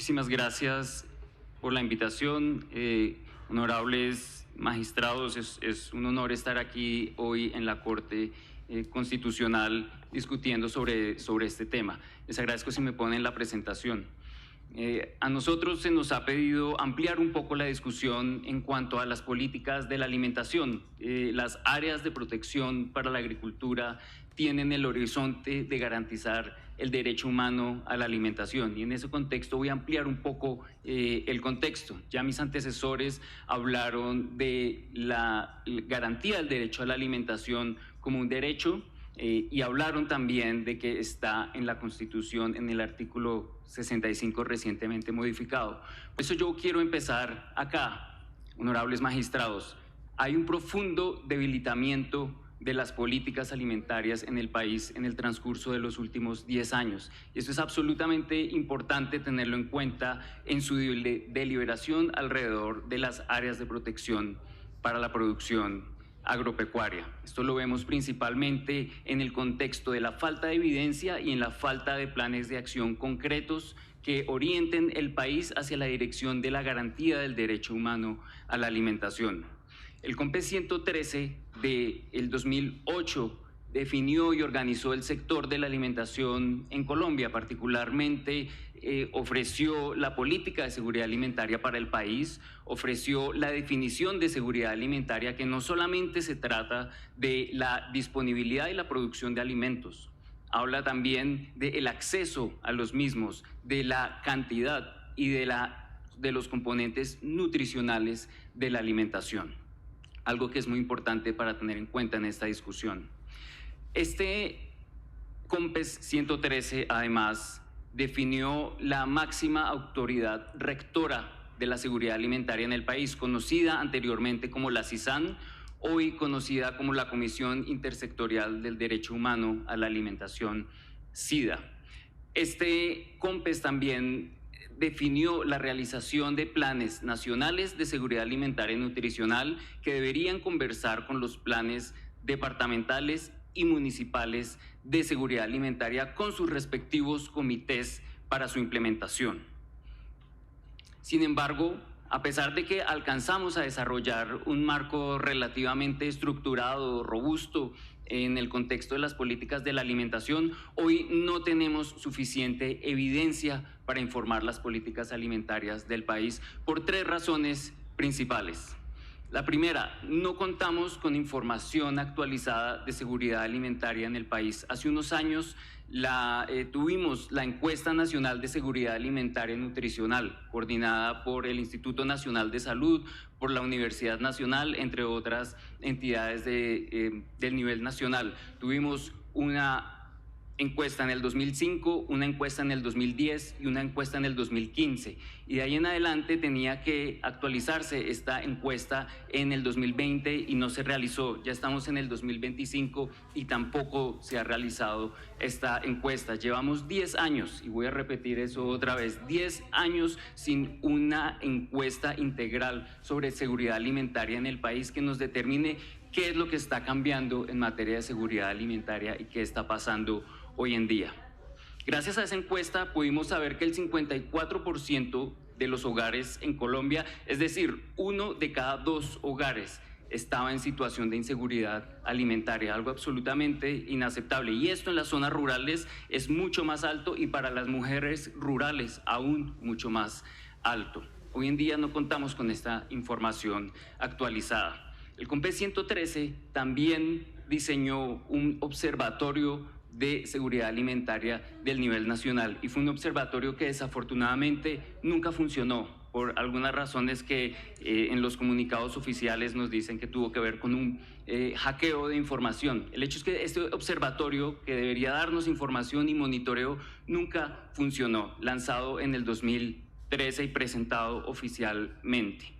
Muchísimas gracias por la invitación. Honorables magistrados, es un honor estar aquí hoy en la Corte Constitucional discutiendo sobre este tema. Les agradezco si me ponen la presentación. A nosotros se nos ha pedido ampliar un poco la discusión en cuanto a las políticas de la alimentación. Las áreas de protección para la agricultura tienen el horizonte de garantizar el derecho humano a la alimentación, y en ese contexto voy a ampliar un poco el contexto. Ya mis antecesores hablaron de la garantía del derecho a la alimentación como un derecho, y hablaron también de que está en la Constitución, en el artículo 65 recientemente modificado. Por eso yo quiero empezar acá, honorables magistrados. Hay un profundo debilitamiento de las políticas alimentarias en el país en el transcurso de los últimos 10 años. Y esto es absolutamente importante tenerlo en cuenta en su deliberación alrededor de las áreas de protección para la producción agropecuaria. Esto lo vemos principalmente en el contexto de la falta de evidencia y en la falta de planes de acción concretos que orienten el país hacia la dirección de la garantía del derecho humano a la alimentación. El COMPES 113 del 2008 definió y organizó el sector de la alimentación en Colombia, particularmente ofreció la política de seguridad alimentaria para el país, ofreció la definición de seguridad alimentaria, que no solamente se trata de la disponibilidad y la producción de alimentos, habla también del acceso a los mismos, de la cantidad y de los componentes nutricionales de la alimentación, algo que es muy importante para tener en cuenta en esta discusión. Este COMPES 113, además, definió la máxima autoridad rectora de la seguridad alimentaria en el país, conocida anteriormente como la CISAN, hoy conocida como la Comisión Intersectorial del Derecho Humano a la Alimentación, CIDA. Este COMPES también definió la realización de planes nacionales de seguridad alimentaria y nutricional que deberían conversar con los planes departamentales y municipales de seguridad alimentaria con sus respectivos comités para su implementación. Sin embargo, a pesar de que alcanzamos a desarrollar un marco relativamente estructurado, robusto, en el contexto de las políticas de la alimentación, hoy no tenemos suficiente evidencia para informar las políticas alimentarias del país por 3 razones principales. La primera, no contamos con información actualizada de seguridad alimentaria en el país. Hace unos años tuvimos la Encuesta Nacional de Seguridad Alimentaria y Nutricional, coordinada por el Instituto Nacional de Salud, por la Universidad Nacional, entre otras entidades del nivel nacional. Tuvimos una encuesta en el 2005, una encuesta en el 2010 y una encuesta en el 2015. Y de ahí en adelante tenía que actualizarse esta encuesta en el 2020 y no se realizó. Ya estamos en el 2025 y tampoco se ha realizado esta encuesta. Llevamos 10 años, y voy a repetir eso otra vez, 10 años sin una encuesta integral sobre seguridad alimentaria en el país que nos determine qué es lo que está cambiando en materia de seguridad alimentaria y qué está pasando hoy en día. Gracias a esa encuesta pudimos saber que el 54% de los hogares en Colombia, es decir, 1 de cada 2 hogares, estaba en situación de inseguridad alimentaria, algo absolutamente inaceptable. Y esto en las zonas rurales es mucho más alto, y para las mujeres rurales aún mucho más alto. Hoy en día no contamos con esta información actualizada. El COMPES 113 también diseñó un observatorio de seguridad alimentaria del nivel nacional, y fue un observatorio que desafortunadamente nunca funcionó por algunas razones que en los comunicados oficiales nos dicen que tuvo que ver con un hackeo de información. El hecho es que este observatorio, que debería darnos información y monitoreo, nunca funcionó, lanzado en el 2013 y presentado oficialmente.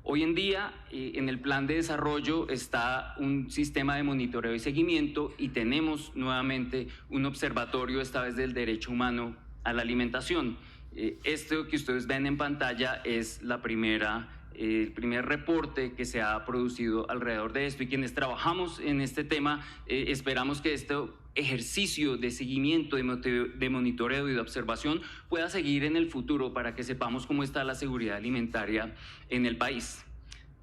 Hoy en día, en el plan de desarrollo está un sistema de monitoreo y seguimiento, y tenemos nuevamente un observatorio, esta vez del derecho humano a la alimentación. Esto que ustedes ven en pantalla es la primera el primer reporte que se ha producido alrededor de esto, y quienes trabajamos en este tema esperamos que este ejercicio de seguimiento, de monitoreo y de observación pueda seguir en el futuro para que sepamos cómo está la seguridad alimentaria en el país.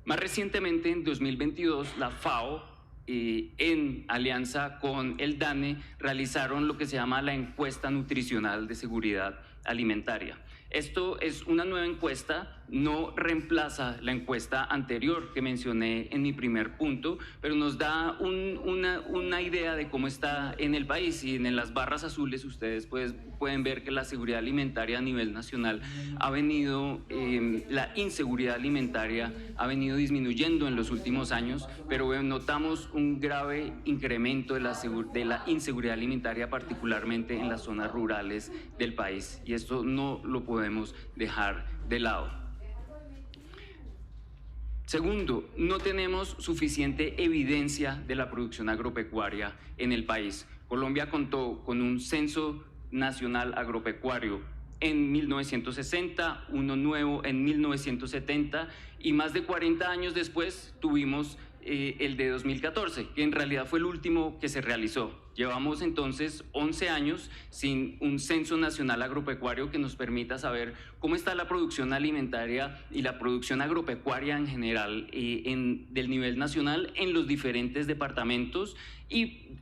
Más recientemente, en 2022, la FAO, en alianza con el DANE, realizaron lo que se llama la encuesta nutricional de seguridad alimentaria. Esto es una nueva encuesta, no reemplaza la encuesta anterior que mencioné en mi primer punto, pero nos da una idea de cómo está en el país, y en las barras azules ustedes pueden ver que la seguridad alimentaria a nivel nacional ha venido, la inseguridad alimentaria ha venido disminuyendo en los últimos años, pero notamos un grave incremento de la inseguridad alimentaria, particularmente en las zonas rurales del país, y esto no lo podemos dejar de lado. Segundo, no tenemos suficiente evidencia de la producción agropecuaria en el país. Colombia contó con un censo nacional agropecuario en 1960, uno nuevo en 1970, y más de 40 años después tuvimos el de 2014, que en realidad fue el último que se realizó. Llevamos entonces 11 años sin un censo nacional agropecuario que nos permita saber cómo está la producción alimentaria y la producción agropecuaria en general del nivel nacional en los diferentes departamentos y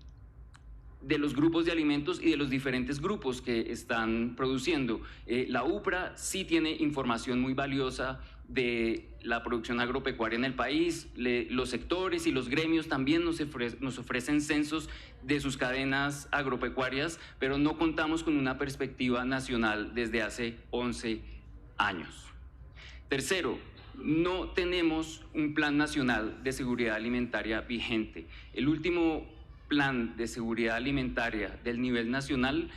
de los grupos de alimentos y de los diferentes grupos que están produciendo. La UPRA sí tiene información muy valiosa de la producción agropecuaria en el país. Los sectores y los gremios también nos ofrecen censos de sus cadenas agropecuarias, pero no contamos con una perspectiva nacional desde hace 11 años. Tercero, no tenemos un plan nacional de seguridad alimentaria vigente. El último plan de seguridad alimentaria del nivel nacional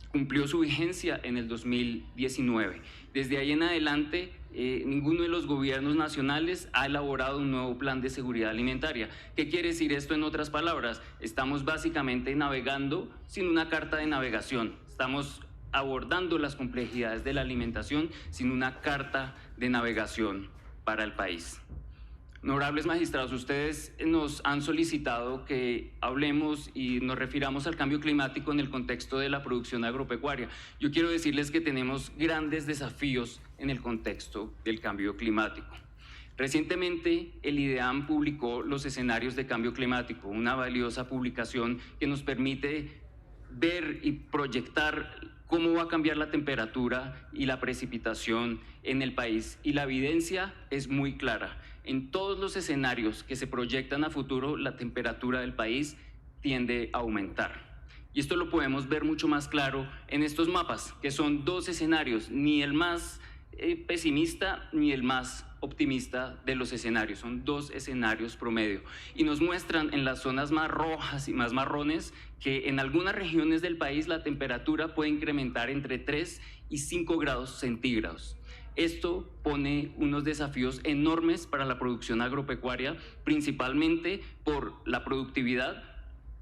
cumplió su vigencia en el 2019. Desde ahí en adelante, ninguno de los gobiernos nacionales ha elaborado un nuevo plan de seguridad alimentaria. ¿Qué quiere decir esto en otras palabras? Estamos básicamente navegando sin una carta de navegación. Estamos abordando las complejidades de la alimentación sin una carta de navegación para el país. Honorables magistrados, ustedes nos han solicitado que hablemos y nos refiramos al cambio climático en el contexto de la producción agropecuaria. Yo quiero decirles que tenemos grandes desafíos en el contexto del cambio climático. Recientemente, el IDEAM publicó los escenarios de cambio climático, una valiosa publicación que nos permite ver y proyectar cómo va a cambiar la temperatura y la precipitación en el país. Y la evidencia es muy clara. En todos los escenarios que se proyectan a futuro, la temperatura del país tiende a aumentar. Y esto lo podemos ver mucho más claro en estos mapas, que son dos escenarios, ni el más pesimista ni el más optimista de los escenarios, son dos escenarios promedio, y nos muestran en las zonas más rojas y más marrones que en algunas regiones del país la temperatura puede incrementar entre 3 y 5 grados centígrados. Esto pone unos desafíos enormes para la producción agropecuaria, principalmente por la productividad,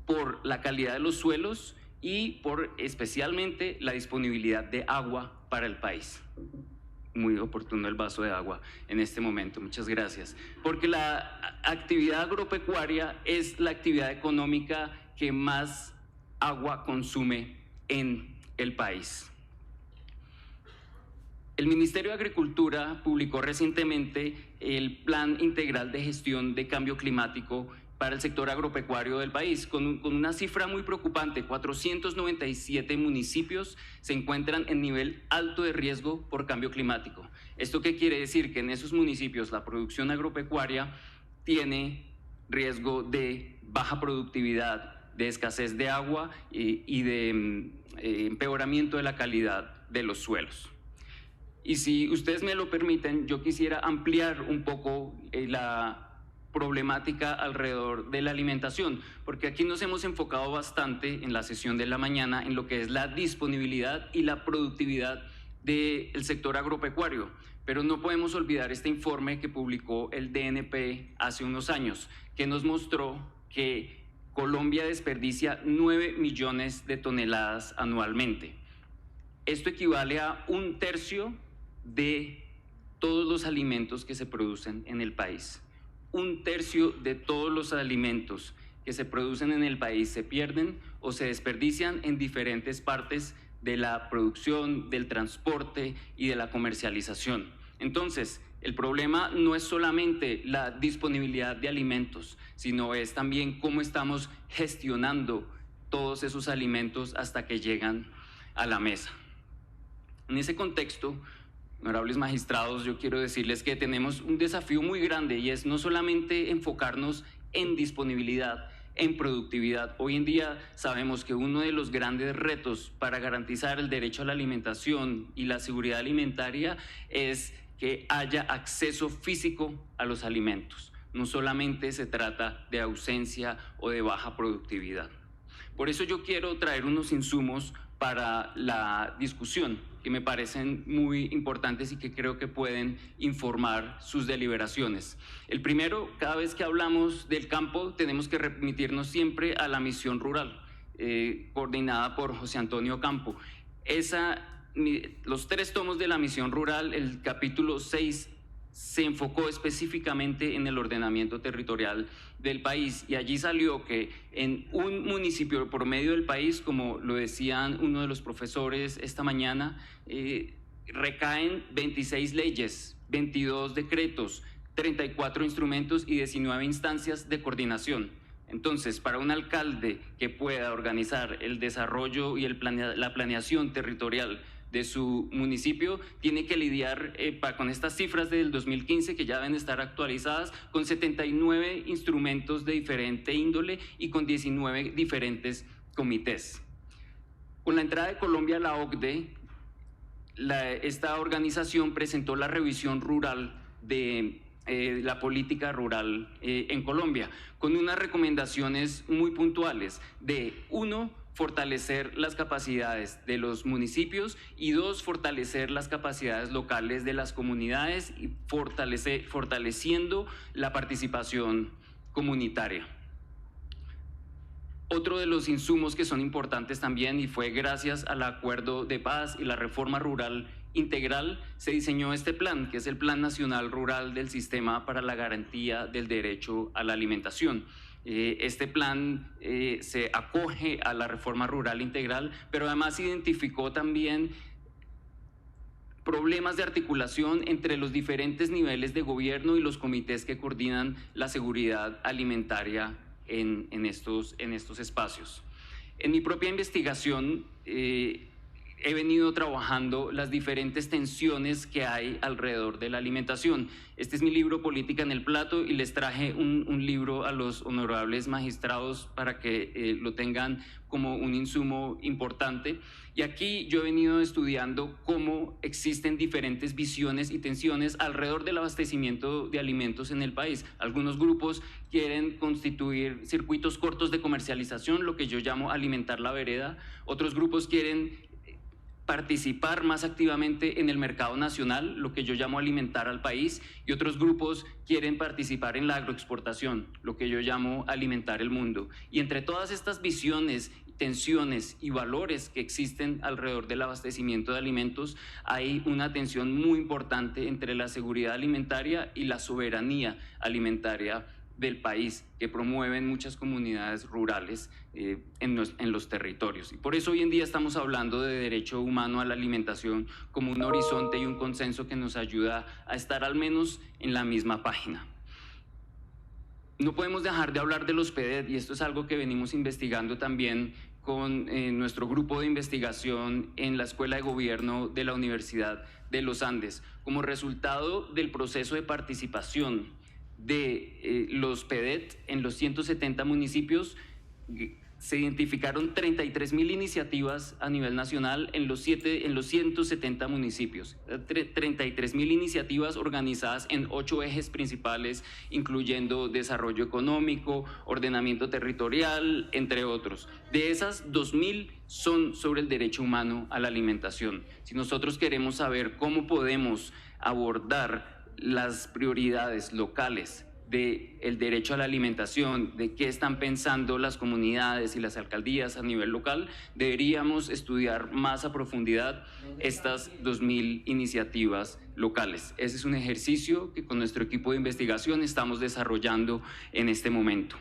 por la calidad de los suelos y por especialmente la disponibilidad de agua para el país. Muy oportuno el vaso de agua en este momento, muchas gracias. Porque la actividad agropecuaria es la actividad económica que más agua consume en el país. El Ministerio de Agricultura publicó recientemente el Plan Integral de Gestión de Cambio Climático para el sector agropecuario del país, con una cifra muy preocupante. 497 municipios se encuentran en nivel alto de riesgo por cambio climático. ¿Esto qué quiere decir? Que en esos municipios la producción agropecuaria tiene riesgo de baja productividad, de escasez de agua y de empeoramiento de la calidad de los suelos. Y si ustedes me lo permiten, yo quisiera ampliar un poco la problemática alrededor de la alimentación, porque aquí nos hemos enfocado bastante en la sesión de la mañana en lo que es la disponibilidad y la productividad del sector agropecuario, pero no podemos olvidar este informe que publicó el DNP hace unos años, que nos mostró que Colombia desperdicia 9 millones de toneladas anualmente. Esto equivale a 1/3 de todos los alimentos que se producen en el país. 1/3 de todos los alimentos que se producen en el país se pierden o se desperdician en diferentes partes de la producción, del transporte y de la comercialización. Entonces, el problema no es solamente la disponibilidad de alimentos, sino es también cómo estamos gestionando todos esos alimentos hasta que llegan a la mesa. En ese contexto, honorables magistrados, yo quiero decirles que tenemos un desafío muy grande y es no solamente enfocarnos en disponibilidad, en productividad. Hoy en día sabemos que uno de los grandes retos para garantizar el derecho a la alimentación y la seguridad alimentaria es que haya acceso físico a los alimentos. No solamente se trata de ausencia o de baja productividad. Por eso yo quiero traer unos insumos para la discusión que me parecen muy importantes y que creo que pueden informar sus deliberaciones. El primero, cada vez que hablamos del campo, tenemos que remitirnos siempre a la misión rural, coordinada por José Antonio Campo. Los 3 tomos de la misión rural, el capítulo 6 se enfocó específicamente en el ordenamiento territorial del país y allí salió que en un municipio por medio del país, como lo decían uno de los profesores esta mañana, recaen 26 leyes, 22 decretos, 34 instrumentos y 19 instancias de coordinación. Entonces, para un alcalde que pueda organizar el desarrollo y la planeación territorial de su municipio, tiene que lidiar con estas cifras del 2015 que ya deben estar actualizadas, con 79 instrumentos de diferente índole y con 19 diferentes comités. Con la entrada de Colombia a la OCDE, esta organización presentó la revisión rural de la política rural en Colombia, con unas recomendaciones muy puntuales de 1, fortalecer las capacidades de los municipios y 2, fortalecer las capacidades locales de las comunidades y fortaleciendo la participación comunitaria. Otro de los insumos que son importantes también, y fue gracias al acuerdo de paz y la reforma rural integral, se diseñó este plan, que es el Plan Nacional Rural del Sistema para la Garantía del Derecho a la Alimentación. Este plan se acoge a la reforma rural integral, pero además identificó también problemas de articulación entre los diferentes niveles de gobierno y los comités que coordinan la seguridad alimentaria en estos espacios. En mi propia investigación he venido trabajando las diferentes tensiones que hay alrededor de la alimentación. Este es mi libro Política en el Plato y les traje un libro a los honorables magistrados para que lo tengan como un insumo importante. Y aquí yo he venido estudiando cómo existen diferentes visiones y tensiones alrededor del abastecimiento de alimentos en el país. Algunos grupos quieren constituir circuitos cortos de comercialización, lo que yo llamo alimentar la vereda. Otros grupos quieren participar más activamente en el mercado nacional, lo que yo llamo alimentar al país, y otros grupos quieren participar en la agroexportación, lo que yo llamo alimentar el mundo. Y entre todas estas visiones, tensiones y valores que existen alrededor del abastecimiento de alimentos, hay una tensión muy importante entre la seguridad alimentaria y la soberanía alimentaria del país, que promueven muchas comunidades rurales en los territorios. Y por eso hoy en día estamos hablando de derecho humano a la alimentación como un horizonte y un consenso que nos ayuda a estar al menos en la misma página. No podemos dejar de hablar de los PEDET, y esto es algo que venimos investigando también con nuestro grupo de investigación en la Escuela de Gobierno de la Universidad de los Andes. Como resultado del proceso de participación de los PEDET en los 170 municipios, se identificaron 33.000 iniciativas a nivel nacional en los 170 municipios, 33.000 iniciativas organizadas en 8 ejes principales, incluyendo desarrollo económico, ordenamiento territorial, entre otros. De esas, 2.000 son sobre el derecho humano a la alimentación. Si nosotros queremos saber cómo podemos abordar las prioridades locales del derecho a la alimentación, de qué están pensando las comunidades y las alcaldías a nivel local, deberíamos estudiar más a profundidad estas 2.000 iniciativas locales. Ese es un ejercicio que con nuestro equipo de investigación estamos desarrollando en este momento.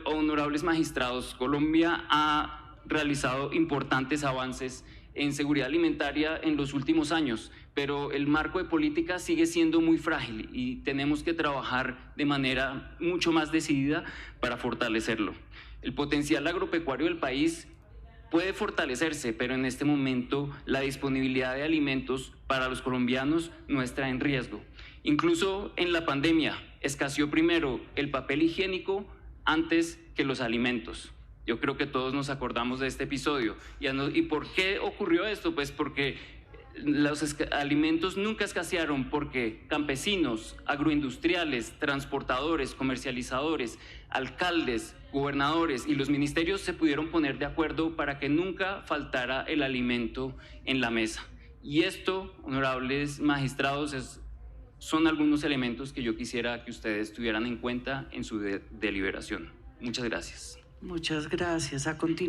Honorables magistrados, Colombia ha realizado importantes avances en seguridad alimentaria en los últimos años, pero el marco de política sigue siendo muy frágil y tenemos que trabajar de manera mucho más decidida para fortalecerlo. El potencial agropecuario del país puede fortalecerse, pero en este momento la disponibilidad de alimentos para los colombianos no está en riesgo. Incluso en la pandemia escaseó primero el papel higiénico antes que los alimentos. Yo creo que todos nos acordamos de este episodio. ¿Y por qué ocurrió esto? Pues porque los alimentos nunca escasearon, porque campesinos, agroindustriales, transportadores, comercializadores, alcaldes, gobernadores y los ministerios se pudieron poner de acuerdo para que nunca faltara el alimento en la mesa. Y esto, honorables magistrados, son algunos elementos que yo quisiera que ustedes tuvieran en cuenta en su deliberación. Muchas gracias. Muchas gracias. A continuación.